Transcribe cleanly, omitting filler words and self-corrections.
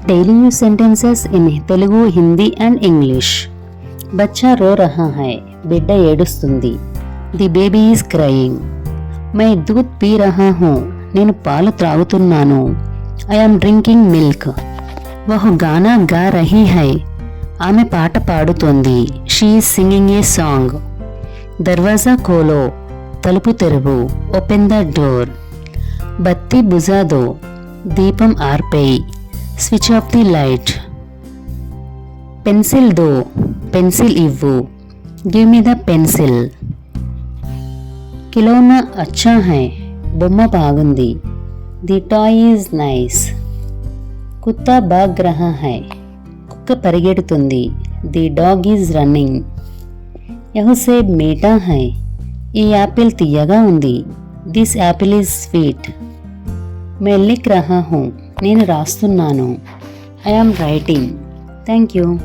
Daily use sentences in Telugu, Hindi and English. बच्चा रो रहा है, बिड्डा ఏడుస్తుంది. The baby is crying. मैं दूध पी रहा हूँ, నేను పాలు త్రాగుతున్నాను. I am drinking milk. वह गाना गा रही है, ఆమె పాట పాడుతోంది. She is singing a song. దర్వాజా ఖోలో, తలుపు తెరువు. Open the door. బత్తి బుజా దో, దీపం ఆర్పేయి. Switch off the light. Pencil దో, పెన్సిల్ ఇవ్వు. Give me the pencil. ఖిలౌనా అచ్చా హై, బొమ్మ బాగుంది. The toy is nice. కుత్తా భాగ్ రహా హై, కుక్క పరిగెడుతుంది. The dog is running. యహ్ సేబ్ మీఠా హై, ఈ యాపిల్ తీయగా ఉంది. This apple is sweet. మే లిఖ్ రహా హూ, నేను రాస్తున్నాను. I am writing. Thank you.